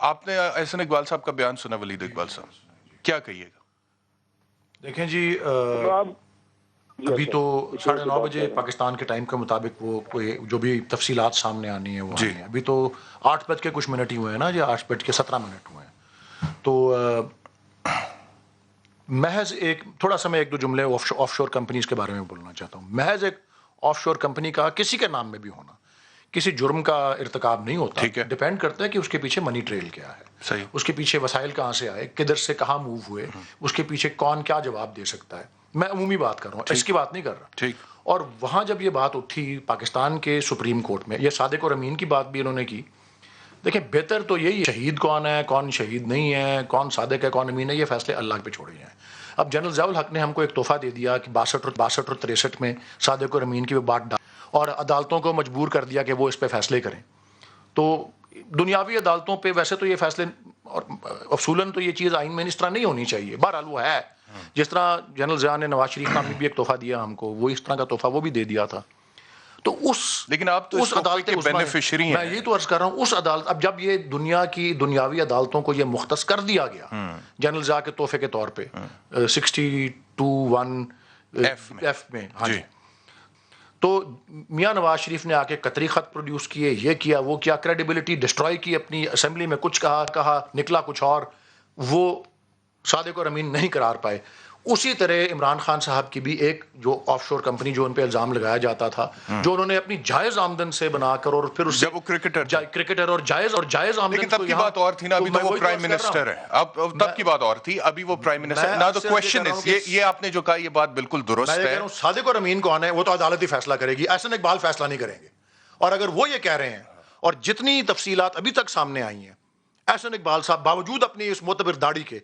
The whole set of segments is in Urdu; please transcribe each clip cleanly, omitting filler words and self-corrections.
آپ نے احسن اقبال صاحب کا بیان سنا، ولید اقبال صاحب، کیا کہیے گا؟ دیکھیں جی، ابھی تو 9:30 بجے پاکستان کے ٹائم کے مطابق وہ کوئی جو بھی تفصیلات سامنے آنی ہے وہ آنی ہے. ابھی تو 8 بج کے کچھ منٹ ہی ہوئے ہیں نا، یا 8:17 ہوئے ہیں. تو محض ایک تھوڑا سا میں ایک دو جملے آف شور کمپنیز کے بارے میں بولنا چاہتا ہوں. محض ایک آف شور کمپنی کا کسی کے نام میں بھی ہونا کسی جرم کا ارتکاب نہیں ہوتا. ڈیپینڈ کرتا ہے کہ اس کے پیچھے منی ٹریل کیا ہے، صحیح، اس کے پیچھے وسائل کہاں سے آئے، کدھر سے کہاں موو ہوئے، اس کے پیچھے کون کیا جواب دے سکتا ہے. میں عمومی بات کر رہا ہوں، اس کی بات نہیں کر رہا. ٹھیک. اور وہاں جب یہ بات اٹھی پاکستان کے سپریم کورٹ میں، یہ صادق اور امین کی بات بھی انہوں نے کی. دیکھیں بہتر تو یہی شہید کون ہے، کون شہید نہیں ہے، کون صادق ہے کون امین ہے، یہ فیصلے اللہ پہ چھوڑے ہیں. اب جنرل ضیاء الحق نے ہم کو ایک تحفہ دے دیا کہ 62 اور 63 میں صادق اور امین کی وہ بات ڈال اور عدالتوں کو مجبور کر دیا کہ وہ اس پہ فیصلے کریں. تو دنیاوی عدالتوں پہ ویسے تو یہ فیصلے، اور اصولاً تو یہ چیز آئین میں اس طرح نہیں ہونی چاہیے. بہرحال وہ ہے، جس طرح جنرل ضیاء نے نواز شریف نامی بھی ایک تحفہ دیا ہم کو، وہ اس طرح کا تحفہ وہ بھی دے دیا تھا. تو لیکن آپ تو اس عدالت کے بینیفیشری ہیں. میں یہی تو عرض کر رہا ہوں، اس عدالت اب جب یہ دنیا کی دنیاوی عدالتوں کو یہ مختص کر دیا گیا جنرل ضیاء کے تحفے کے طور پہ 62(1)(f) میں، ہاں جی، تو میاں نواز شریف نے آ کے قطری خط پروڈیوس کیے، یہ کیا وہ کیا، کریڈیبلٹی ڈسٹرائے کی اپنی، اسمبلی میں کچھ کہا نکلا کچھ اور، وہ صادق اور امین نہیں قرار پائے. اسی طرح عمران خان صاحب کی بھی ایک جو آف شور کمپنی جو ان پہ الزام لگایا جاتا تھا، جو انہوں نے اپنی جائز آمدن سے بنا کر، اور پھر اس سے جب وہ کرکٹر اور جائز آمدن، لیکن تب کی بات اور تھی نا، ابھی تو وہ پرائم منسٹر ہے. اب تب کی بات اور تھی، ابھی وہ پرائم منسٹر. نا the question is، یہ آپ نے جو کہا یہ بات بالکل درست ہے. صادق اور امین کون ہے وہ تو عدالت ہی فیصلہ کرے گی، احسن اقبال فیصلہ نہیں کریں گے. اور اگر وہ یہ کہہ رہے ہیں، اور جتنی تفصیلات ابھی تک سامنے آئی ہیں، احسن اقبال صاحب باوجود اپنی اس معتبر داڑھی کے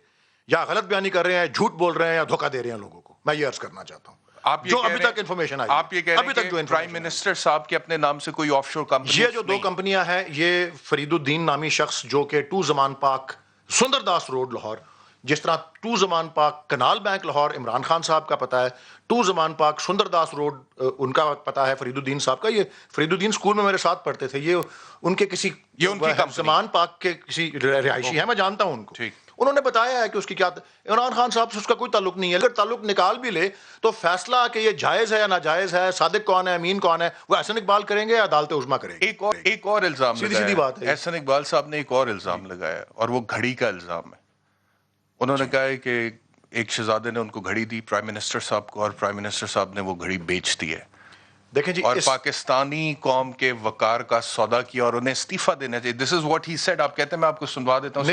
یا غلط بیانی کر رہے ہیں، جھوٹ بول رہے ہیں، یا دھوکہ دے رہے ہیں لوگوں کو. میں یہ عرض کرنا چاہتا ہوں جو ابھی تک انفارمیشن آئی، آپ یہ کہہ رہے ہیں کہ پرائم منسٹر صاحب کے اپنے نام سے کوئی آف شور کمپنی، یہ جو 2 کمپنیاں ہیں، یہ فرید الدین نامی شخص جو کہ 2 زمان پاک سندر داس روڈ لاہور، جس طرح 2 زمان پاک کنال بینک لاہور عمران خان صاحب کا پتہ ہے، 2 زمان پاک سندر داس روڈ ان کا پتہ ہے فرید الدین صاحب کا. یہ فرید الدین اسکول میں میرے ساتھ پڑھتے تھے، یہ ان کے کسی زمان پاک کے کسی رہائشی ہیں، میں جانتا ہوں ان کو. انہوں نے بتایا ہے کہ اس کی کیا، عمران خان صاحب سے اس کا کوئی تعلق نہیں ہے. اگر تعلق نکال بھی لے تو فیصلہ کہ یہ جائز ہے یا ناجائز ہے، صادق کون ہے امین کون ہے، وہ احسن اقبال کریں گے یا عدالت عظمیٰ کرے گی. ایک اور الزام سیدھی سیدھی بات ہے. احسن اقبال صاحب نے ایک اور الزام لگایا، اور وہ گھڑی کا الزام ہے. انہوں نے کہا ہے کہ ایک شہزادے نے ان کو گھڑی دی پرائم منسٹر صاحب کو، اور پرائم منسٹر صاحب نے وہ گھڑی بیچ دی ہے. دیکھیں جی، اور پاکستانی قوم کے وقار کا سودا کیا، اور انہیں استعفیٰ دینا چاہیے. دس از واٹ ہی سیڈ. آپ کہتے ہیں میں آپ کو سنوا دیتا ہوں.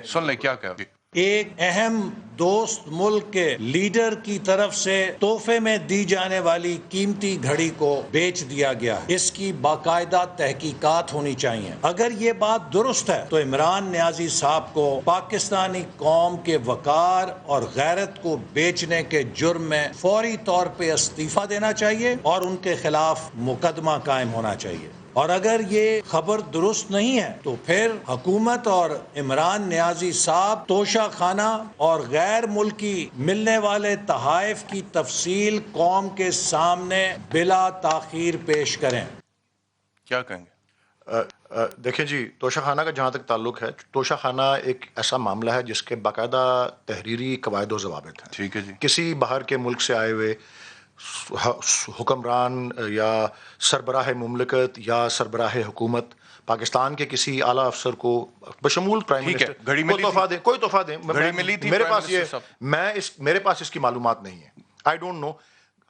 سن لیں کیا کہا. ایک اہم دوست ملک کے لیڈر کی طرف سے تحفے میں دی جانے والی قیمتی گھڑی کو بیچ دیا گیا. اس کی باقاعدہ تحقیقات ہونی چاہیے. اگر یہ بات درست ہے تو عمران نیازی صاحب کو پاکستانی قوم کے وقار اور غیرت کو بیچنے کے جرم میں فوری طور پہ استعفیٰ دینا چاہیے اور ان کے خلاف مقدمہ قائم ہونا چاہیے. اور اگر یہ خبر درست نہیں ہے تو پھر حکومت اور عمران نیازی صاحب توشہ خانہ اور غیر ملکی ملنے والے تحائف کی تفصیل قوم کے سامنے بلا تاخیر پیش کریں. کیا کہیں گے؟ دیکھیں جی، توشہ خانہ کا جہاں تک تعلق ہے، توشہ خانہ ایک ایسا معاملہ ہے جس کے باقاعدہ تحریری قواعد و ضوابط ہیں. ٹھیک ہے جی. کسی باہر کے ملک سے آئے ہوئے حکمران یا سربراہ مملکت یا سربراہ حکومت پاکستان کے کسی اعلیٰ افسر کو بشمول پرائم منسٹر کوئی تحفہ دیں، میرے پاس اس کی معلومات نہیں ہے. I don't know.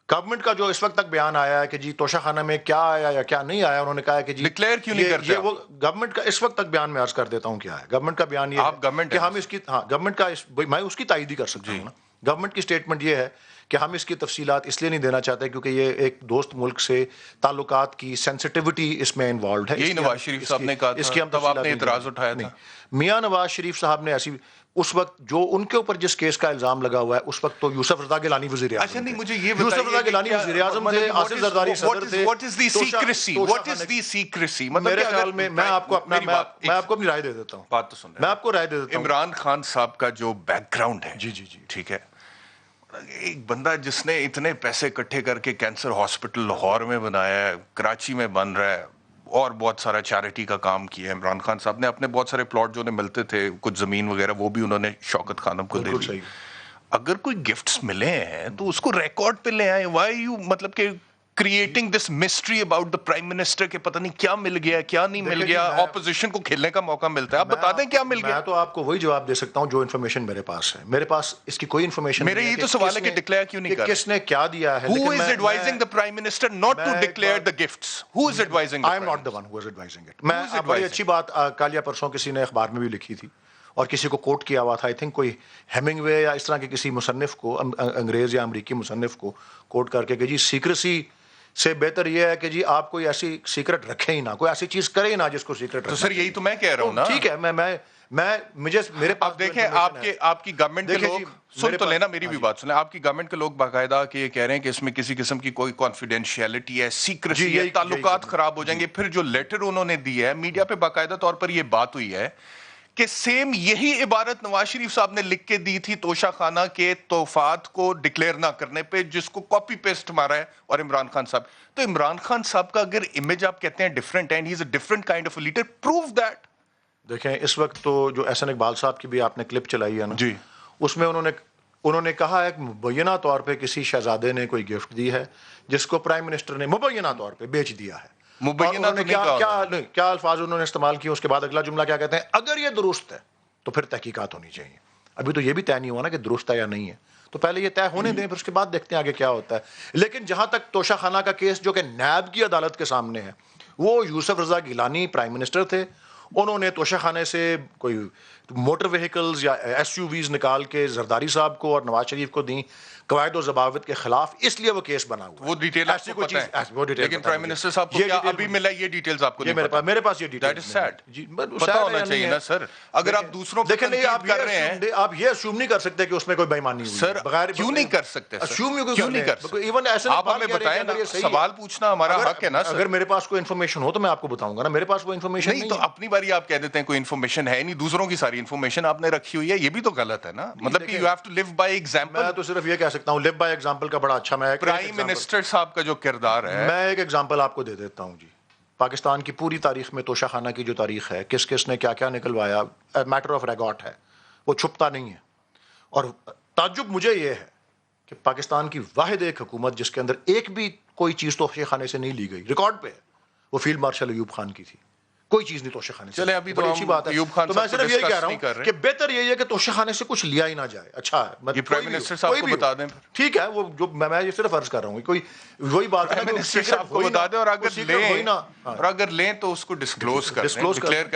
گورنمنٹ کا جو اس وقت تک بیان آیا ہے کہ جی توشہ خانہ میں کیا آیا یا کیا نہیں آیا، انہوں نے کہا ہے کہ جی ڈکلیئر کیوں نہیں کرتے. یہ وہ گورنمنٹ کا اس وقت تک بیان میں عرض کر دیتا ہوں کیا ہے. گورنمنٹ کا بیان یہ ہے کہ ہم اس کی، ہاں گورنمنٹ کا، میں اس کی تائید ہی کر سکتا ہوں نا. گورنمنٹ کی سٹیٹمنٹ یہ ہے کہ ہم اس کی تفصیلات اس لیے نہیں دینا چاہتے کیونکہ یہ ایک دوست ملک سے تعلقات کی سینسٹیوٹی اس میں انوالوڈ ہے. یہی نواز شریف صاحب نے کہا تھا، اس کی تب آپ نے اعتراض اٹھایا تھا. میاں نواز شریف صاحب نے ایسی اس وقت جو ان کے اوپر جس کیس کا الزام لگا ہوا ہے، اس وقت تو یوسف رضا گیلانی وزیر اعظم تھے. مجھے یہ یوسف رضا گیلانی وزیر اعظم تھے، آصف زرداری صدر تھے. What is the secrecy? What is the secrecy? میرے خیال میں میں آپ کو اپنی رائے دے دیتا ہوں. بات تو سن میں آپ کو رائے دے دیتا ہوں. عمران خان صاحب کا جو بیک گراؤنڈ ہے، جی جی جی ٹھیک ہے، ایک بندہ جس نے اتنے پیسے اکٹھے کر کے کینسر ہاسپٹل لاہور میں بنایا ہے، کراچی میں بن رہا ہے، اور بہت سارا چیریٹی کا کام کیا ہے عمران خان صاحب نے. اپنے بہت سارے پلاٹ جو انہیں ملتے تھے کچھ زمین وغیرہ وہ بھی انہوں نے شوکت خانم کو دے بالکل دی. صحیح. اگر کوئی گفٹس ملے ہیں تو اس کو ریکارڈ پہ لے آئیں. وائی یو مطلب کہ creating this mystery about the prime minister کہ پتہ نہیں کیا مل گیا کیا نہیں مل گیا. اپوزیشن کو کھیلنے کا موقع ملتا ہے. آپ بتا دیں کیا مل گیا. میں تو آپ کو وہی جواب دے سکتا ہوں جو انفارمیشن میرے پاس ہے. میرے پاس اس کی کوئی انفارمیشن میرا یہ تو سوال ہے کہ ڈکلیئر کیوں نہیں کر کس نے کیا دیا ہے. Who is advising the prime minister not to declare the gifts? Who is advising the I am prime not the one who is advising it. میں بڑی اچھی بات کل یا پرسوں کسی نے اخبار میں بھی لکھی تھی اور کسی کو کوٹ کیا ہوا تھا. آئی تھنک کوئی ہیمنگ وے یا اس طرح کے کسی مصنف کو, انگریز یا امریکی مصنف کو کوٹ کر کے کہ جی سیکریسی سے بہتر یہ ہے کہ جی آپ کوئی ایسی سیکرٹ رکھے ہی نہ, کوئی ایسی چیز کرے ہی نہ جس کو سیکرٹ رکھے. تو سر یہی تو میں کہہ رہا ہوں نا. ٹھیک ہے, میں مجھے میرے پاس آپ دیکھیں آپ کی گورنمنٹ کے لوگ سن تو لینا میری بھی بات سنیں. آپ کی گورنمنٹ کے لوگ باقاعدہ کہ یہ کہہ رہے ہیں کہ اس میں کسی قسم کی کوئی کانفیڈینشیلٹی ہے, سیکریسی ہے, تعلقات خراب ہو جائیں گے. پھر جو لیٹر انہوں نے دی ہے میڈیا پہ باقاعدہ طور پر یہ بات ہوئی ہے کہ سیم یہی عبارت نواز شریف صاحب نے لکھ کے دی تھی توشہ خانہ کے تحفات کو ڈکلیئر نہ کرنے پہ, جس کو کاپی پیسٹ مارا ہے اور عمران خان صاحب. تو عمران خان صاحب کا اگر امیج آپ کہتے ہیں different and he is a different kind of leader, prove that. دیکھیں اس وقت تو جو احسن اقبال صاحب کی بھی آپ نے کلپ چلائی ہے نا جی, اس میں انہوں نے کہا ہے کہ مبینہ طور پہ کسی شہزادے نے کوئی گفٹ دی ہے جس کو پرائم منسٹر نے مبینہ طور پہ بیچ دیا ہے. مبینہ تو کیا الفاظ انہوں نے استعمال کیے, اس کے بعد اگلا جملہ کیا کہتے ہیں, اگر یہ درست ہے تو پھر تحقیقات ہونی چاہیے. ابھی تو یہ بھی طے نہیں ہوا نا کہ درست ہے یا نہیں ہے, تو پہلے یہ طے ہونے دیں پھر اس کے بعد دیکھتے ہیں آگے کیا ہوتا ہے. لیکن جہاں تک توشہ خانہ کا کیس جو کہ نیب کی عدالت کے سامنے ہے, وہ یوسف رضا گیلانی پرائم منسٹر تھے, انہوں نے توشہ خانے سے کوئی موٹر وہیکلز یا ایس یو ویز نکال کے زرداری صاحب کو اور نواز شریف کو دیں قواعد و ضوابط کے خلاف, اس لیے وہ کیس بنا ہوا. وہ ڈیٹیل آپ کو پتہ ہے, لیکن پرائم منسٹر صاحب کو کیا ابھی ملا یہ ڈیٹیلز آپ کو نہیں پتہ؟ میرے پاس یہ ڈیٹیل دیٹ از سیڈ. پتہ ہونا چاہیے نا سر. اگر آپ دوسروں پہ تنقید کر رہے ہیں, آپ یہ اسیوم نہیں کر سکتے کہ اس میں کوئی بے ایمانی ہوئی. سر کیوں نہیں کر سکتے؟ کیوں نہیں کر سکتے؟ ایون ایسے آپ ہمیں بتائیں نا, سوال پوچھنا ہمارا حق ہے نا سر. اگر میرے پاس کوئی انفارمیشن ہو تو میں آپ کو بتاؤں گا نا, میرے پاس وہ انفارمیشن نہیں. تو اپنی باری آپ کہہ دیتے ہیں کوئی انفارمیشن ہے نہیں, دوسروں کی ساری انفارمیشن آپ نے رکھی ہوئی ہے, یہ بھی تو غلط ہے نا. مطلب کہ you have to live by example. میں تو صرف یہ کہہ سکتا ہوں لیو بائی ایگزامپل کا بڑا اچھا. میں پرائم منسٹر صاحب کا جو کردار ہے, میں ایک ایگزامپل آپ کو دے دیتا ہوں جی. پاکستان کی پوری تاریخ میں توشہ خانہ کی جو تاریخ ہے, کس کس نے کیا کیا نکلوایا, میٹر آف ریکارڈ ہے, وہ چھپتا نہیں ہے. اور تعجب مجھے یہ ہے کہ پاکستان کی واحد ایک حکومت جس کے اندر ایک بھی کوئی چیز توشہ خانے سے نہیں لی گئی, ریکارڈ پہ ہے, وہ فیلڈ مارشل ایوب خان کی تھی. کوئی چیز نہیں توشہ خانے سے. چلے ابھی تو اچھی بات ہے. تو میں صرف یہی کہہ رہا ہوں کہ بہتر یہی ہے کہ توشہ خانے سے کچھ لیا ہی نہ جائے. اچھا یہ پرائم منسٹر صاحب کو بتا دیں. ٹھیک ہے, وہ جو میں یہ صرف عرض کر رہا ہوں, کوئی وہی بات ہے پرائم منسٹر صاحب کو بتا دیں, اور اگر لیں تو اس کو ڈسکلوز کر دیں, ڈکلیئر کر